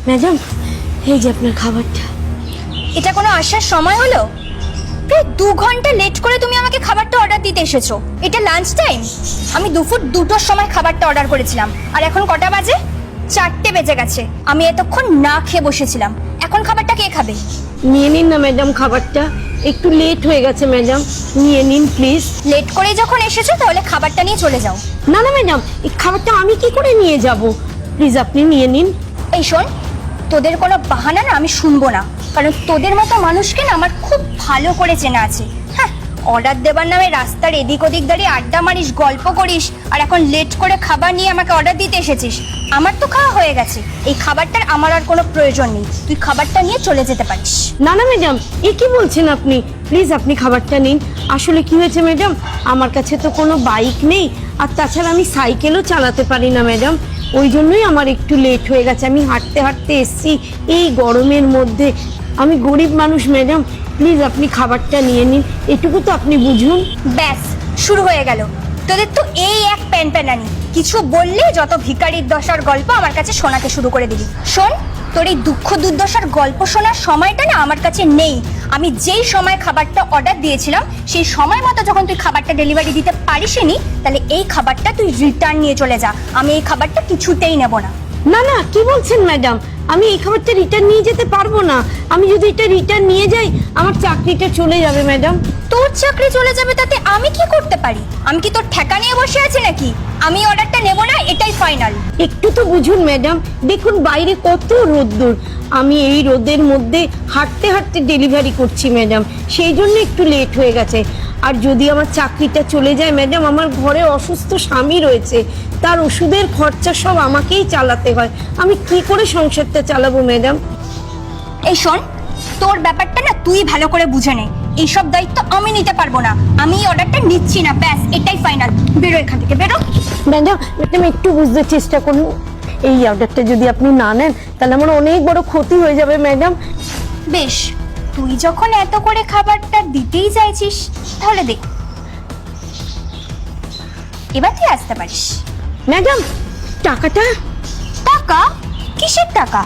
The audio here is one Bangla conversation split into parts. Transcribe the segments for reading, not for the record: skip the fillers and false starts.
ম্যাডাম, এই যে আপনার খাবারটা। এটা কোনো আসার সময় হলো? প্রায় 2 ঘন্টা লেট করে তুমি আমাকে খাবারটা অর্ডার দিতে এসেছো। এটা লাঞ্চ টাইম। আমি দুপুর 2টোর সময় খাবারটা অর্ডার করেছিলাম, আর এখন কটা বাজে? 4টে বেজে গেছে। আমি এতক্ষণ না খেয়ে বসেছিলাম। এখন খাবারটা কে খাবে? নিয়ে নিন না ম্যাডাম খাবারটা, একটু লেট হয়ে গেছে ম্যাডাম, নিয়ে নিন প্লিজ। লেট করে যখন এসেছো তাহলে খাবারটা নিয়ে চলে যাও। না না ম্যাডাম, এই খাবারটা আমি কি করে নিয়ে যাব? প্লিজ আপনি নিয়ে নিন। এই শোন, তোদের কোনো বাহানা না আমি শুনবো না, কারণ তোদের মতো মানুষকে না আমার খুব ভালো করে চেনা আছে। হ্যাঁ, অর্ডার দেবার নামে রাস্তার এদিক ওদিক দাঁড়িয়ে আড্ডা মারিস, গল্প করিস, আর এখন লেট করে খাবার নিয়ে আমাকে অর্ডার দিতে এসেছিস। আমার তো খাওয়া হয়ে গেছে, এই খাবারটার আমার আর কোনো প্রয়োজন নেই। তুই খাবারটা নিয়ে চলে যেতে পারিস। না না ম্যাডাম, এ কি বলছেন আপনি? প্লিজ আপনি খাবারটা নিন। আসলে কি হয়েছে ম্যাডাম, আমার কাছে তো কোনো বাইক নেই, আর তাছাড়া আমি সাইকেলও চালাতে পারি না ম্যাডাম। ওই জন্যই আমার একটু লেট হয়ে গেছে। আমি হাঁটতে হাঁটতে এসছি এই গরমের মধ্যে। আমি গরিব মানুষ ম্যাডাম, প্লিজ আপনি খাবারটা নিয়ে নিন, এটুকু তো আপনি বুঝুন। ব্যাস, শুরু হয়ে গেল তোদের তো এই এক প্যানপ্যানানি। কিছু বললে যত ভিখারির দশার গল্প আমার কাছে শোনাতে শুরু করে দিবি। শোন, তোর এই দুঃখ দুর্দশার গল্প শোনার সময়টা না আমার কাছে নেই। আমি যেই সময় খাবারটা অর্ডার দিয়েছিলাম সেই সময় মতো যখন তুই খাবারটা ডেলিভারি দিতে পারিসনি, তাহলে এই খাবারটা তুই রিটার্ন নিয়ে চলে যা। আমি এই খাবারটা কিছুতেই নেব না। না না, কি বলছেন ম্যাডাম? আমি এই খাবারটা রিটার্ন নিয়ে যেতে পারবো না। আমি যদি এটা রিটার্ন নিয়ে যাই আমার চাকরিটা চলে যাবে ম্যাডাম। তোর চাকরি চলে যাবে তাতে আমি কি করতে পারি? আমি কি তোর ঠেকা নিয়ে বসে আছি নাকি? আমি অর্ডারটা নেব না, এটাই ফাইনাল। একটু তো বুঝুন ম্যাডাম, দেখুন বাইরে কত রোদ্দুর। আমি এই রোদের মধ্যে হাঁটতে হাঁটতে ডেলিভারি করছি ম্যাডাম, সেই জন্য একটু লেট হয়ে গেছে। আর যদি আমার চাকরিটা চলে যায় ম্যাডাম, আমার ঘরে অসুস্থ স্বামী রয়েছে, তার ওষুধের খরচা সব আমাকেই চালাতে হয়। আমি কি করে সংসারটা চালাবো ম্যাডাম? এই শোন, তোর ব্যাপারটা না তুই ভালো করে বুঝে নে। এইসব দায়িত্ব আমি নিতে পারবো না। আমি এই অর্ডারটা নিচ্ছি না, ব্যাস এটাই ফাইনাল। বেরো এখান থেকে, বেরো। ম্যাডাম ম্যাডাম একটু বুঝতে চেষ্টা করুন। এই অর্ডারটা যদি আপনি না নেন তাহলে আমার অনেক বড় ক্ষতি হয়ে যাবে ম্যাডাম। বেশ, তুই যখন এত করে খাবারটা দিতেই চাইছিস তাহলে দেখ, এবার তুই আসতে পারিস। ম্যাডাম, টাকাটা? টাকা? কিসের টাকা?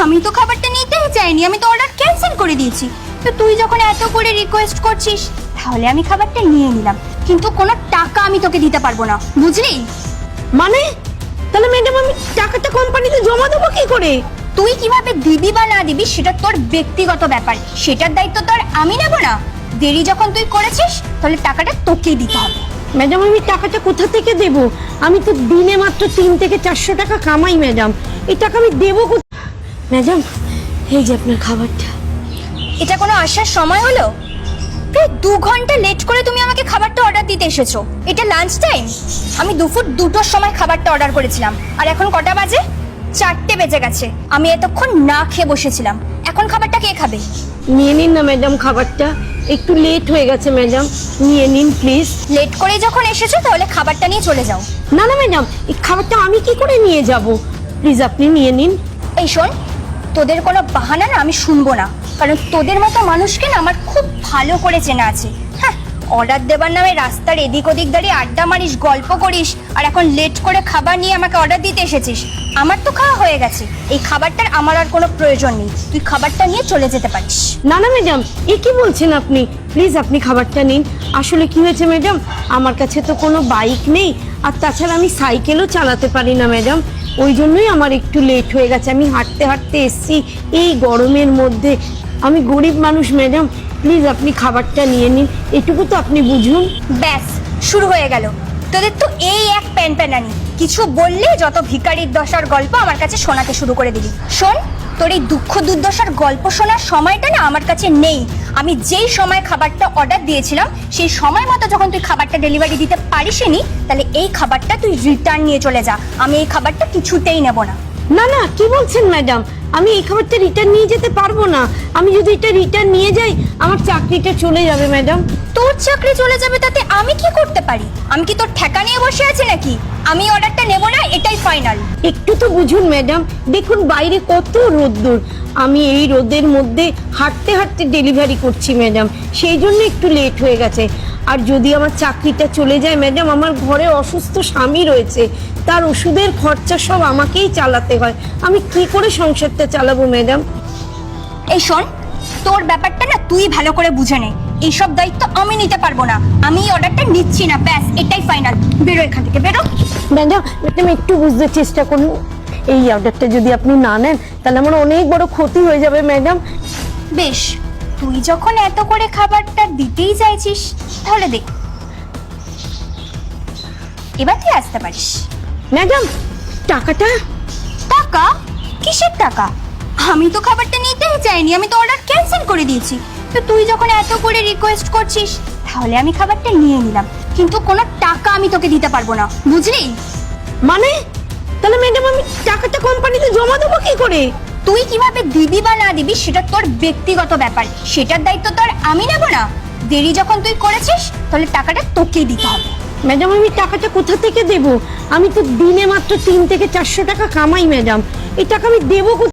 আমি তো খাবারটা নিতেই চাইনি, আমি তো অর্ডার ক্যান্সেল করে দিয়েছি। তো তুই যখন এত করে রিকোয়েস্ট করছিস তাহলে আমি খাবারটা নিয়ে নিলাম, কিন্তু কোনো টাকা আমি তোকে দিতে পারবো না, বুঝলি? মানে তাহলে ম্যাডাম আমি টাকাটা কোম্পানিতে জমা দেবো কি করে? তুই কিভাবে দিবি বা না দিবি সেটা তোর ব্যক্তিগত ব্যাপার, সেটার দায়িত্ব তোর আমি নেব না। দেরি যখন তুই করেছিস তাহলে টাকাটা তোকেই দিতে হবে। ম্যাডাম আমি টাকাটা কোথা থেকে দেবো? আমি তো দিনে মাত্র 3 থেকে 400 টাকা কামাই ম্যাডাম, এই টাকা আমি দেবো কোথায়? ম্যাডাম, এই যে আপনার খাবারটা। এটা কোনো আসার সময় হলো? প্রায় 2 ঘন্টা লেট করে তুমি আমাকে খাবারটা অর্ডার দিতে এসেছো। এটা লাঞ্চ টাইম। আমি দুপুর 2টোর সময় খাবারটা অর্ডার করেছিলাম, আর এখন কটা বাজে? 4টে বেজে গেছে। আমি এতক্ষণ না খেয়ে বসেছিলাম। এখন খাবারটা কে খাবে? নিয়ে নিন না ম্যাডাম খাবারটা, একটু লেট হয়ে গেছে ম্যাডাম, নিয়ে নিন প্লিজ। লেট করে যখন এসেছো তাহলে খাবারটা নিয়ে চলে যাও। না না ম্যাডাম, এই খাবারটা আমি কি করে নিয়ে যাব? প্লিজ আপনি নিয়ে নিন। এই শোন, তোদের কোনো বাহানা না আমি শুনবো না, কারণ তোদের মতো মানুষকে না আমার খুব ভালো করে চেনা আছে। হ্যাঁ, অর্ডার দেবার নামে রাস্তার এদিক ওদিক দাঁড়িয়ে আড্ডা মারিস, গল্প করিস, আর এখন লেট করে খাবার নিয়ে আমাকে অর্ডার দিতে এসেছিস। আমার তো খাওয়া হয়ে গেছে, এই খাবারটার আমার আর কোনো প্রয়োজন নেই। তুই খাবারটা নিয়ে চলে যেতে পারিস। না না ম্যাডাম, এ কি বলছেন আপনি? প্লিজ আপনি খাবারটা নিন। আসলে কি হয়েছে ম্যাডাম, আমার কাছে তো কোনো বাইক নেই, আর তাছাড়া আমি সাইকেলও চালাতে পারি না ম্যাডাম। ওই জন্যই আমার একটু লেট হয়ে গেছে। আমি হাঁটতে হাঁটতে এসছি এই গরমের মধ্যে। আমি গরিব মানুষ ম্যাডাম, প্লিজ আপনি খাবারটা নিয়ে নিন, এটুকু তো আপনি বুঝুন। ব্যাস, শুরু হয়ে গেল তোদের তো এই এক প্যানপ্যানানি। কিছু বললে যত ভিখারির দশার গল্প আমার কাছে শোনাতে শুরু করে দিবি। শোন, তোর এই দুঃখ দুর্দশার গল্প শোনার সময়টা না আমার কাছে নেই। আমি যেই সময় খাবারটা অর্ডার দিয়েছিলাম সেই সময় মতো যখন তুই খাবারটা ডেলিভারি দিতে পারিসনি, তাহলে এই খাবারটা তুই রিটার্ন নিয়ে চলে যা। আমি এই খাবারটা কিছুতেই নেব না। না না, কি বলছেন ম্যাডাম? আমি এই খাবারটা রিটার্ন নিয়ে যেতে পারবো না। আমি যদি এটা রিটার্ন নিয়ে যাই আমার চাকরিটা চলে যাবে ম্যাডাম। তোর চাকরি চলে যাবে তাতে আমি কি করতে পারি? আমি কি তোর ঠেকা নিয়ে বসে আছি নাকি? আমি অর্ডারটা নেব না, এটাই ফাইনাল। একটু তো বুঝুন ম্যাডাম, দেখুন বাইরে কত রোদ্দুর। আমি এই রোদের মধ্যে হাঁটতে হাঁটতে ডেলিভারি করছি ম্যাডাম, সেই জন্য একটু লেট হয়ে গেছে। আর যদি আমার চাকরিটা চলে যায় ম্যাডাম, আমার ঘরে অসুস্থ স্বামী রয়েছে, তার ওষুধের খরচা সব আমাকেই চালাতে হয়। আমি কি করে সংসারটা চালাবো ম্যাডাম? এই শোন, তোর ব্যাপারটা না তুই ভালো করে বুঝে নে। এইসব দায়িত্ব আমি নিতে পারবো না, আমি এই অর্ডারটা নিচ্ছি না, ব্যাস এটাই ফাইনাল। বেরো এখান থেকে, বেরো। ম্যাডাম ম্যাডাম একটু বুঝতে চেষ্টা করুন, এই অর্ডারটা যদি আপনি না নেন তাহলে আমার অনেক বড় ক্ষতি হয়ে যাবে ম্যাডাম। বেশ, তুই যখন এত করে খাবারটা দিতেই চাইছিস তাহলে দেখ, এবার তুই আসতে পারিস। ম্যাডাম টাকাটা? টাকা? কিসের টাকা? আমি তো খাবারটা নিতেই চাইনি, আমি তো অর্ডার ক্যান্সেল করে দিয়েছি। তো তুই যখন এত করে রিকোয়েস্ট করছিস তাহলে আমি খাবারটা নিয়ে নিলাম, কিন্তু কোনো টাকা আমি তোকে দিতে পারবো না, বুঝলি? মানে তাহলে ম্যাডাম আমি টাকাটা কোম্পানিতে জমা দেবো কি করে? তুই কিভাবে দিবি বা না দিবি সেটা তোর ব্যক্তিগত ব্যাপার, সেটার দায়িত্ব তোর আমি নেব না। দেরি যখন তুই করেছিস তাহলে টাকাটা তোকেই দিতে হবে। ম্যাডাম আমি টাকাটা কোথা থেকে দেবো? আমি তো দিনে মাত্র 3 থেকে 400 টাকা কামাই ম্যাডাম, এই টাকা আমি দেবো কোথায়?